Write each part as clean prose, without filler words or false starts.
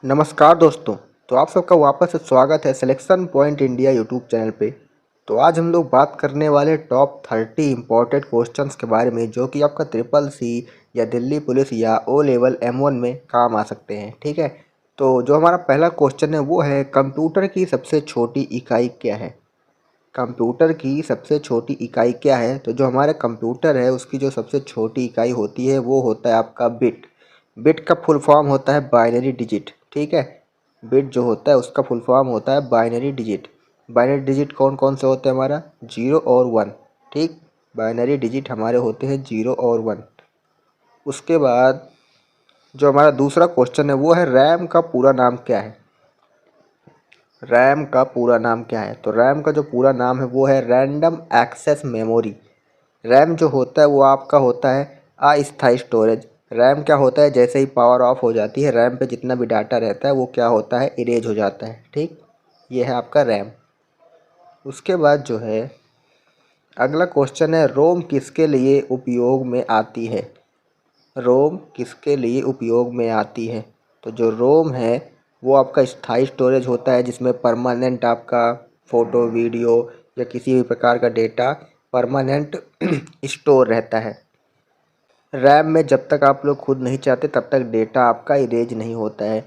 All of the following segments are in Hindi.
नमस्कार दोस्तों। तो आप सबका वापस से स्वागत है selection point India YouTube channel पे। तो आज हम लोग बात करने वाले टॉप 30 इम्पोर्टेंट क्वेश्चंस के बारे में जो कि आपका ट्रिपल सी या दिल्ली पुलिस या ओ लेवल M1 में काम आ सकते हैं। ठीक है, तो जो हमारा पहला क्वेश्चन है वो है कंप्यूटर की सबसे छोटी इकाई क्या है। कंप्यूटर की सबसे छोटी इकाई क्या है। तो जो हमारा कंप्यूटर है उसकी जो सबसे छोटी इकाई होती है वो होता है आपका बिट। बिट का फुल फॉर्म होता है बाइनरी डिजिट। ठीक है, बिट जो होता है उसका फुल फॉर्म होता है बाइनरी डिजिट। बाइनरी डिजिट कौन कौन से होते हैं हमारा, 0 और 1। ठीक, बाइनरी डिजिट हमारे होते हैं 0 और 1। उसके बाद जो हमारा दूसरा क्वेश्चन है वो है रैम का पूरा नाम क्या है। रैम का पूरा नाम क्या है। तो रैम का जो पूरा नाम है वो है रैंडम एक्सेस मेमोरी। रैम जो होता है वो आपका होता है अस्थायी स्टोरेज। रैम क्या होता है, जैसे ही पावर ऑफ हो जाती है रैम पे जितना भी डाटा रहता है वो क्या होता है, इरेज हो जाता है। ठीक, ये है आपका रैम। उसके बाद जो है अगला क्वेश्चन है रोम किसके लिए उपयोग में आती है। रोम किसके लिए उपयोग में आती है। तो जो रोम है वो आपका स्थायी स्टोरेज होता है जिसमें परमानेंट आपका फ़ोटो वीडियो या किसी भी प्रकार का डेटा परमानेंट स्टोर रहता है। रैम में जब तक आप लोग खुद नहीं चाहते तब तक डेटा आपका इरेज नहीं होता है।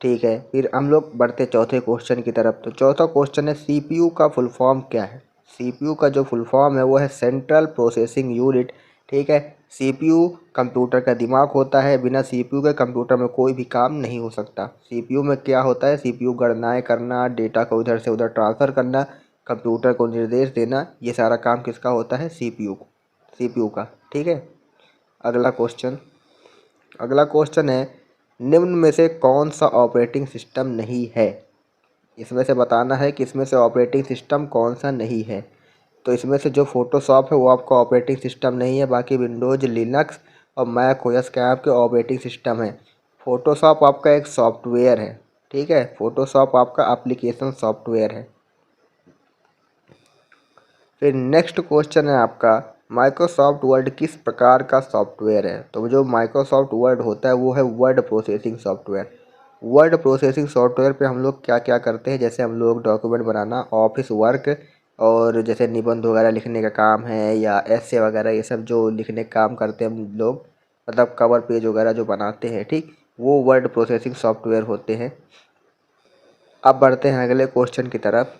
ठीक है, फिर हम लोग बढ़ते चौथे क्वेश्चन की तरफ। तो चौथा क्वेश्चन है सीपीयू का फुल फॉर्म क्या है। सीपीयू का जो फुल फॉर्म है वो है सेंट्रल प्रोसेसिंग यूनिट। ठीक है, सीपीयू कंप्यूटर का दिमाग होता है। बिना सीपीयू के कंप्यूटर में कोई भी काम नहीं हो सकता। सीपीयू में क्या होता है, सीपीयू गणनाएं करना, डेटा को इधर से उधर ट्रांसफ़र करना, कंप्यूटर को निर्देश देना, ये सारा काम किसका होता है, सीपीयू का। ठीक है, अगला क्वेश्चन है निम्न में से कौन सा ऑपरेटिंग सिस्टम नहीं है। इसमें से बताना है कि इसमें से ऑपरेटिंग सिस्टम कौन सा नहीं है। तो इसमें से जो फ़ोटोशॉप है वो आपका ऑपरेटिंग सिस्टम नहीं है। बाकी विंडोज़, लिनक्स और मैक ओएस के आपके ऑपरेटिंग सिस्टम है। फ़ोटोशॉप आपका एक सॉफ्टवेयर है। ठीक है, फ़ोटोशॉप आपका एप्लीकेशन सॉफ्टवेयर है। फिर नेक्स्ट क्वेश्चन है आपका माइक्रोसॉफ्ट वर्ड किस प्रकार का सॉफ्टवेयर है। तो जो माइक्रोसॉफ्ट वर्ड होता है वो है word processing software. Word processing software पे हम लोग क्या क्या करते हैं, जैसे हम लोग डॉक्यूमेंट बनाना, ऑफिस वर्क और जैसे निबंध वगैरह लिखने का काम है या ऐसे वगैरह ये सब जो लिखने का काम करते हैं हम लोग, मतलब कवर पेज वगैरह जो बनाते हैं, ठीक, वो वर्ड प्रोसेसिंग सॉफ्टवेयर होते हैं। अब बढ़ते हैं अगले क्वेश्चन की तरफ।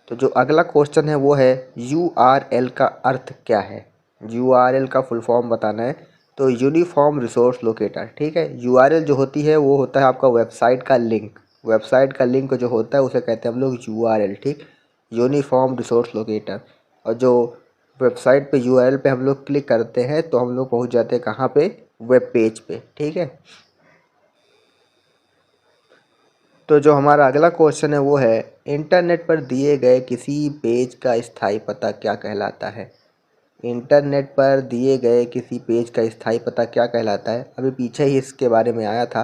तो जो अगला क्वेश्चन है वो है URL का अर्थ क्या है। URL का फुल फॉर्म बताना है। तो यूनिफॉर्म रिसोर्स लोकेटर। ठीक है, URL जो होती है वो होता है आपका वेबसाइट का लिंक। वेबसाइट का लिंक जो होता है उसे कहते हैं हम लोग URL। ठीक, यूनिफॉर्म रिसोर्स लोकेटर। और जो वेबसाइट पे URL पे हम लोग क्लिक करते हैं तो हम लोग पहुंच जाते हैं कहाँ पे, वेब पेज पे। ठीक है, तो जो हमारा अगला क्वेश्चन है वो है इंटरनेट पर दिए गए किसी पेज का स्थायी पता क्या कहलाता है। इंटरनेट पर दिए गए किसी पेज का स्थायी पता क्या कहलाता है, अभी पीछे ही इसके बारे में आया था।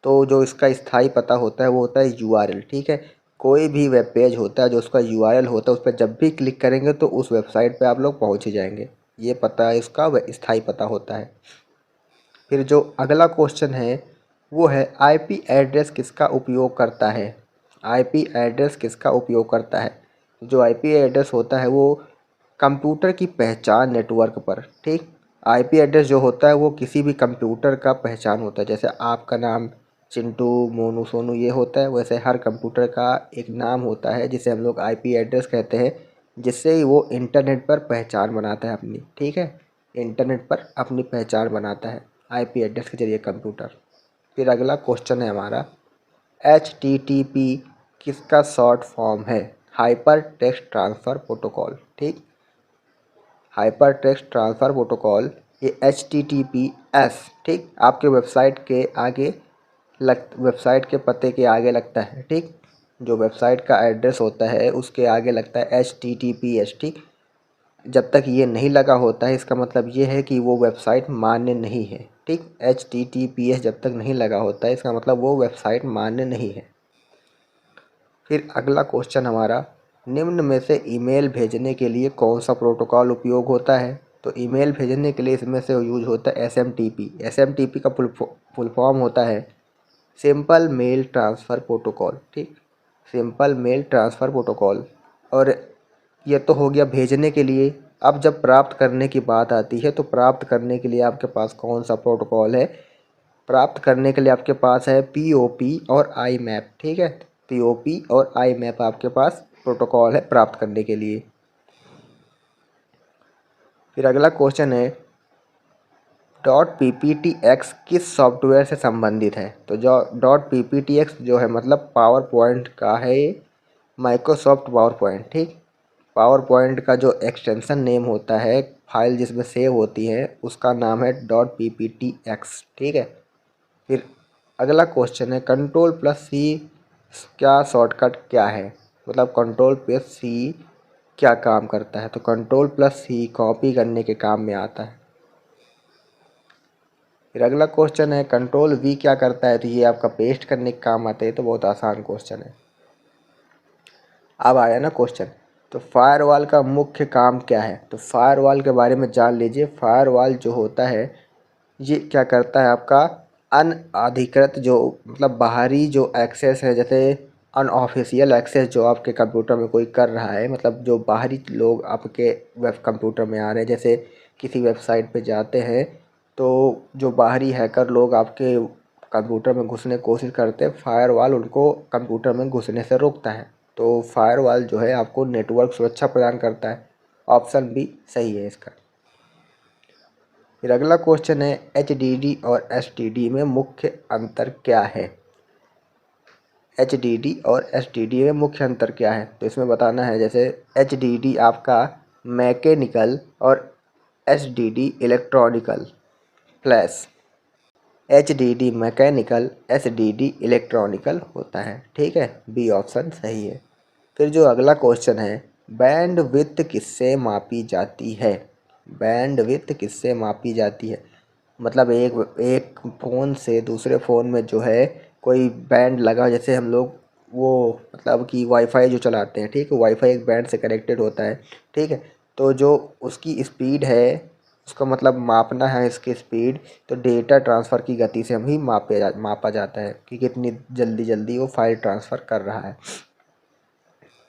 तो जो इसका स्थायी पता होता है वो होता है URL। ठीक है, कोई भी वेब पेज होता है जो उसका URL होता है उस पर जब भी क्लिक करेंगे तो उस वेबसाइट पे आप लोग पहुँच ही जाएंगे। ये पता इसका स्थायी पता होता है। फिर जो अगला क्वेश्चन है वो है आईपी एड्रेस किसका उपयोग करता है। आईपी एड्रेस किसका उपयोग करता है। जो आईपी एड्रेस होता है वो कंप्यूटर की पहचान नेटवर्क पर। ठीक, आईपी एड्रेस जो होता है वो किसी भी कंप्यूटर का पहचान होता है। जैसे आपका नाम चिंटू, मोनू, सोनू ये होता है, वैसे हर कंप्यूटर का एक नाम होता है जिसे हम लोग आईपी एड्रेस कहते हैं, जिससे ही वो इंटरनेट पर पहचान बनाता है अपनी। ठीक है, इंटरनेट पर अपनी पहचान बनाता है आईपी एड्रेस के जरिए कंप्यूटर। फिर अगला क्वेश्चन है हमारा HTTP किसका शॉर्ट फॉर्म है। Hyper text transfer protocol. ठीक, हाइपर टेक्स्ट ट्रांसफ़र प्रोटोकॉल ये HTTPS। ठीक, आपके वेबसाइट के आगे वेबसाइट के पते के आगे लगता है। ठीक, जो वेबसाइट का एड्रेस होता है उसके आगे लगता है HTTPS। ठीक, जब तक ये नहीं लगा होता है इसका मतलब ये है कि वो वेबसाइट मान्य नहीं है। ठीक, HTTPS जब तक नहीं लगा होता है इसका मतलब वो वेबसाइट मान्य नहीं है। फिर अगला क्वेश्चन हमारा निम्न में से ईमेल भेजने के लिए कौन सा प्रोटोकॉल उपयोग होता है। तो ईमेल भेजने के लिए इसमें से यूज होता है SMTP। SMTP का फुल फॉर्म होता है सिंपल मेल ट्रांसफ़र प्रोटोकॉल, ठीक, सिंपल मेल ट्रांसफ़र प्रोटोकॉल। और ये तो हो गया भेजने के लिए। अब जब प्राप्त करने की बात आती है तो प्राप्त करने के लिए आपके पास कौन सा प्रोटोकॉल है? प्राप्त करने के लिए आपके पास है पीओपी और आई मैप, ठीक है। पीओपी और आई मैप आपके पास प्रोटोकॉल है प्राप्त करने के लिए। फिर अगला क्वेश्चन है .pptx किस सॉफ्टवेयर से संबंधित है? तो जो .pptx जो है मतलब पावर पॉइंट का है ये, माइक्रोसॉफ्ट पावर पॉइंट, ठीक। पावर पॉइंट का जो एक्सटेंशन नेम होता है, फाइल जिसमें सेव होती है, उसका नाम है .pptx, ठीक है। फिर अगला क्वेश्चन है Ctrl+C क्या शॉर्टकट क्या है? मतलब Ctrl+C क्या काम करता है? तो Ctrl+C कॉपी करने के काम में आता है। फिर अगला क्वेश्चन है Ctrl+V क्या करता है? तो ये आपका पेस्ट करने के काम आता है। तो बहुत आसान क्वेश्चन है। अब आया ना क्वेश्चन, तो फायरवॉल का मुख्य काम क्या है? तो फायरवॉल के बारे में जान लीजिए। फायरवॉल जो होता है ये क्या करता है? आपका अनअधिकृत जो मतलब बाहरी जो एक्सेस है, जैसे अनऑफिशियल एक्सेस जो आपके कंप्यूटर में कोई कर रहा है, मतलब जो बाहरी लोग आपके वेब कंप्यूटर में आ रहे हैं, जैसे किसी वेबसाइट पे जाते हैं तो जो बाहरी हैकर लोग आपके कंप्यूटर में घुसने की कोशिश करते हैं, फायरवॉल उनको कंप्यूटर में घुसने से रोकता है। तो फायरवॉल जो है आपको नेटवर्क सुरक्षा प्रदान करता है। ऑप्शन बी सही है इसका। फिर अगला क्वेश्चन है HDD और STD में मुख्य अंतर क्या है? HDD और STD में मुख्य अंतर क्या है? तो इसमें बताना है, जैसे HDD आपका मैकेनिकल और SDD electronical plus HDD mechanical SDD electronical होता है, ठीक है। बी ऑप्शन सही है। फिर जो अगला क्वेश्चन है बैंडविड्थ किससे मापी जाती है? बैंडविड्थ किससे मापी जाती है? मतलब एक एक फ़ोन से दूसरे फ़ोन में जो है कोई बैंड लगा, जैसे हम लोग वो मतलब कि वाईफाई जो चलाते हैं, ठीक है, वाईफाई एक बैंड से कनेक्टेड होता है, ठीक है। तो जो उसकी स्पीड है, उसका मतलब मापना है इसकी स्पीड, तो डेटा ट्रांसफ़र की गति से हम ही मापा जाता है कि कितनी जल्दी जल्दी वो फाइल ट्रांसफ़र कर रहा है।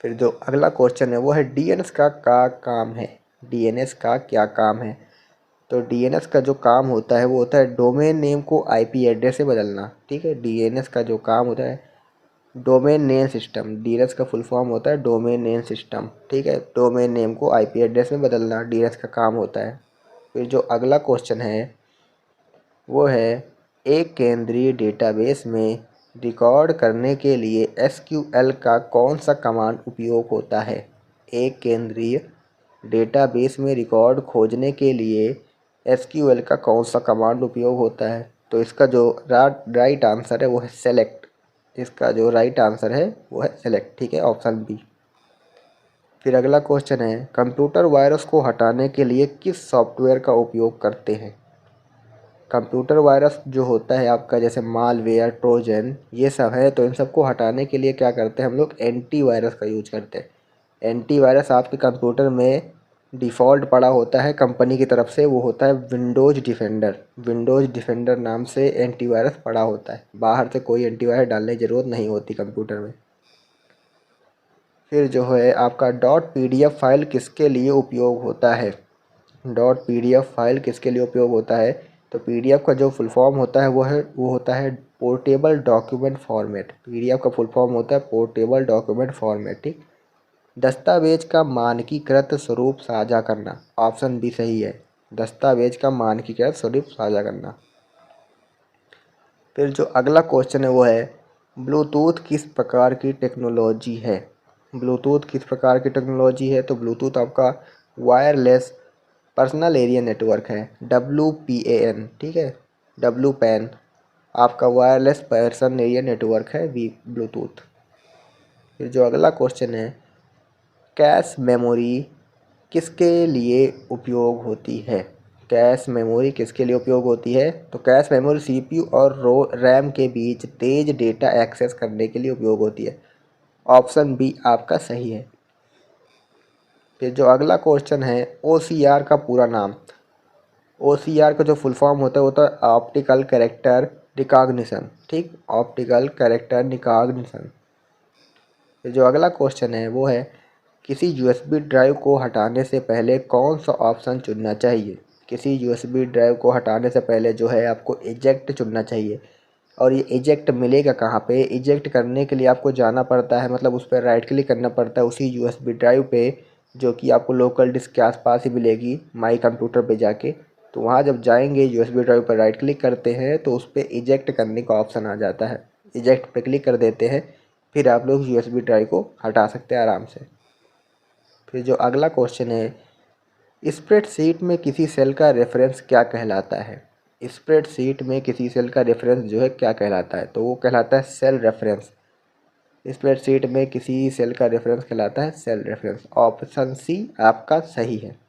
फिर जो अगला क्वेश्चन है वो है DNS का क्या काम है? DNS का क्या काम है? तो DNS का जो काम होता है वो होता है डोमेन नेम को IP एड्रेस से बदलना, ठीक है। DNS का जो काम होता है डोमेन नेम सिस्टम, DNS का फुल फॉर्म होता है डोमेन नेम सिस्टम, ठीक है। डोमेन नेम को IP एड्रेस में बदलना DNS का काम होता है। फिर जो अगला क्वेश्चन है वो है एक केंद्रीय डेटाबेस में रिकॉर्ड करने के लिए SQL का कौन सा कमांड उपयोग होता है? एक केंद्रीय डेटाबेस में रिकॉर्ड खोजने के लिए SQL का कौन सा कमांड उपयोग होता है? तो इसका जो राइट आंसर है वो है सेलेक्ट। इसका जो राइट आंसर है वो है सेलेक्ट, ठीक है, ऑप्शन बी। फिर अगला क्वेश्चन है कंप्यूटर वायरस को हटाने के लिए किस सॉफ्टवेयर का उपयोग करते हैं? कंप्यूटर वायरस जो होता है आपका, जैसे मालवेयर, ट्रोजन, ये सब है, तो इन सबको हटाने के लिए क्या करते हैं हम लोग? एंटीवायरस का यूज करते हैं। एंटीवायरस आपके कंप्यूटर में डिफ़ॉल्ट पड़ा होता है कंपनी की तरफ से, वो होता है विंडोज़ डिफेंडर। विंडोज़ डिफेंडर नाम से एंटीवायरस पड़ा होता है, बाहर से कोई एंटीवायरस डालने की ज़रूरत नहीं होती कंप्यूटर में। फिर जो है आपका .pdf फाइल किसके लिए उपयोग होता है? .pdf फाइल किसके लिए उपयोग होता है? तो PDF का जो फुल फॉर्म होता है वो होता है पोर्टेबल डॉक्यूमेंट फॉर्मेट। PDF का फुल फॉर्म होता है पोर्टेबल डॉक्यूमेंट फॉर्मेट, ठीक। दस्तावेज का मानकीकृत स्वरूप साझा करना, ऑप्शन बी सही है। दस्तावेज का मानकीकृत स्वरूप साझा करना। फिर जो अगला क्वेश्चन है वो है ब्लूटूथ किस प्रकार की टेक्नोलॉजी है? ब्लूटूथ किस प्रकार की टेक्नोलॉजी है? तो ब्लूटूथ आपका वायरलेस पर्सनल एरिया नेटवर्क है, WPAN, ठीक है। WPAN आपका वायरलेस पर्सन एरिया नेटवर्क है ब्लूटूथ। फिर जो अगला क्वेश्चन है कैश मेमोरी किसके लिए उपयोग होती है? कैश मेमोरी किसके लिए उपयोग होती है? तो कैश मेमोरी CPU और रैम के बीच तेज़ डेटा एक्सेस करने के लिए उपयोग होती है। ऑप्शन बी आपका सही है। फिर जो अगला क्वेश्चन है OCR का पूरा नाम। OCR का जो फुल फॉर्म होता है ऑप्टिकल कैरेक्टर रिकॉग्निशन, ठीक, ऑप्टिकल कैरेक्टर रिकॉग्निशन। जो अगला क्वेश्चन है वो है किसी यूएसबी ड्राइव को हटाने से पहले कौन सा ऑप्शन चुनना चाहिए। किसी यूएसबी ड्राइव को हटाने से पहले जो है आपको इजेक्ट चुनना चाहिए। और ये इजेक्ट मिलेगा कहाँ पे? इजेक्ट करने के लिए आपको जाना पड़ता है, मतलब उस पर राइट क्लिक करना पड़ता है उसी यूएसबी ड्राइव पे, जो कि आपको लोकल डिस्क के आसपास ही मिलेगी माई कंप्यूटर पे जाके। तो वहाँ जब जाएंगे यूएसबी ड्राइव पर राइट क्लिक करते हैं तो उस पर इजेक्ट करने का ऑप्शन आ जाता है। इजेक्ट पे क्लिक कर देते हैं, फिर आप लोग यूएसबी ड्राइव को हटा सकते हैं आराम से। फिर जो अगला क्वेश्चन है, स्प्रेडशीट में किसी सेल का रेफरेंस क्या कहलाता है। स्प्रेडशीट में किसी सेल का रेफरेंस जो है क्या कहलाता है? तो वो कहलाता है सेल रेफरेंस। स्प्रेडशीट में किसी सेल का रेफरेंस कहलाता है सेल रेफरेंस। ऑप्शन सी आपका सही है।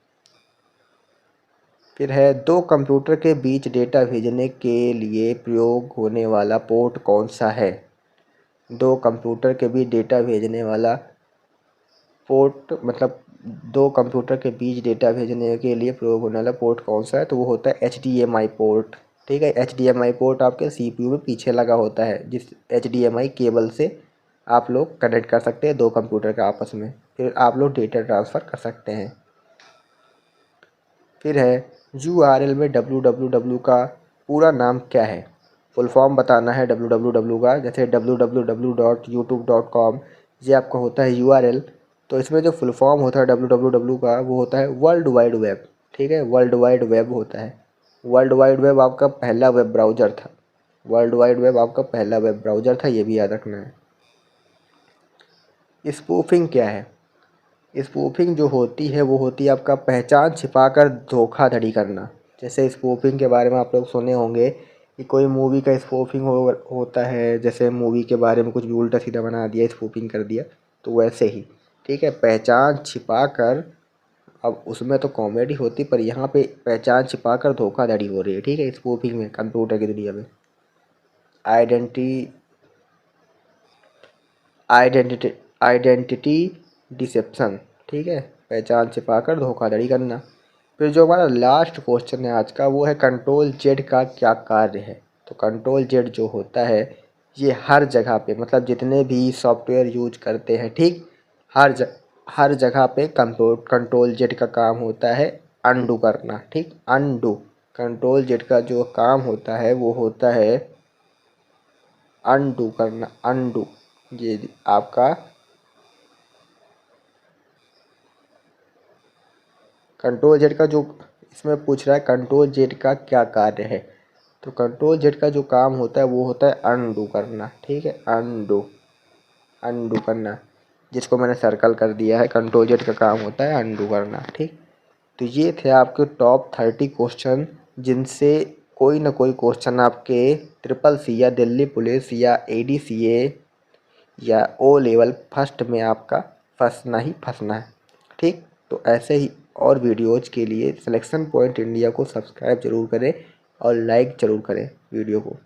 फिर है दो कंप्यूटर के बीच डेटा भेजने के लिए प्रयोग होने वाला पोर्ट कौन सा है। दो कंप्यूटर के बीच डेटा भेजने वाला पोर्ट, मतलब दो कंप्यूटर के बीच डेटा भेजने के लिए प्रयोग होने वाला पोर्ट कौन सा है? तो वो होता है HDMI पोर्ट। ठीक है, HDMI पोर्ट आपके CPU में पीछे लगा होता है, जिस HDMI केबल से आप लोग कनेक्ट कर सकते हैं दो कंप्यूटर के आपस में, फिर आप लोग डेटा ट्रांसफ़र कर सकते हैं। फिर है URL में www का पूरा नाम क्या है। फुल फॉर्म बताना है www का, जैसे www.youtube.com, ये आपका होता है URL। तो इसमें जो फुल फॉर्म होता है www का वो होता है वर्ल्ड वाइड वेब। ठीक है, वर्ल्ड वाइड वेब होता है। वर्ल्ड वाइड वेब आपका पहला वेब ब्राउज़र था। वर्ल्ड वाइड वेब आपका पहला वेब ब्राउज़र था, ये भी याद रखना है। स्पूफिंग क्या है? स्पूफिंग जो होती है वो होती है आपका पहचान छिपाकर धोखाधड़ी करना। जैसे स्पूफिंग के बारे में आप लोग सुने होंगे कि कोई मूवी का स्पूफिंग होता है, जैसे मूवी के बारे में कुछ भी उल्टा सीधा बना दिया, स्पूफिंग कर दिया, तो वैसे ही। ठीक है, पहचान छिपाकर, अब उसमें तो कॉमेडी होती पर यहाँ पे पहचान छिपाकर धोखाधड़ी हो रही है। ठीक है, स्पूफिंग में कंप्यूटर की दुनिया में आइडेंटिटी आइडेंटिटी आइडेंटिटी डिसेप्शन। ठीक है, पहचान छिपाकर धोखाधड़ी करना। फिर जो हमारा लास्ट क्वेश्चन है आज का वो है कंट्रोल जेड का क्या कार्य है। तो कंट्रोल जेड जो होता है ये हर जगह पे, मतलब जितने भी सॉफ्टवेयर यूज करते हैं, ठीक, हर जगह पे कंट्रोल जेड का काम होता है अनडू करना। ठीक, अनडू, कंट्रोल जेड का जो काम होता है वो होता है अनडू करना। अनडू, ये आपका कंट्रोल जेड का जो इसमें पूछ रहा है कंट्रोल जेड का क्या कार्य है। तो कंट्रोल जेड का जो काम होता है वो होता है अनडू करना। ठीक है, अनडू, अनडू करना, जिसको मैंने सर्कल कर दिया है, कंट्रोल जेड का काम होता है अनडू करना। ठीक, तो ये थे आपके टॉप 30 क्वेश्चन, जिनसे कोई ना कोई क्वेश्चन आपके CCC या दिल्ली पुलिस या ADCA या O लेवल फर्स्ट में आपका फंसना ही फंसना है। ठीक, तो ऐसे ही और वीडियोज़ के लिए सिलेक्शन पॉइंट इंडिया को सब्सक्राइब ज़रूर करें और लाइक ज़रूर करें वीडियो को।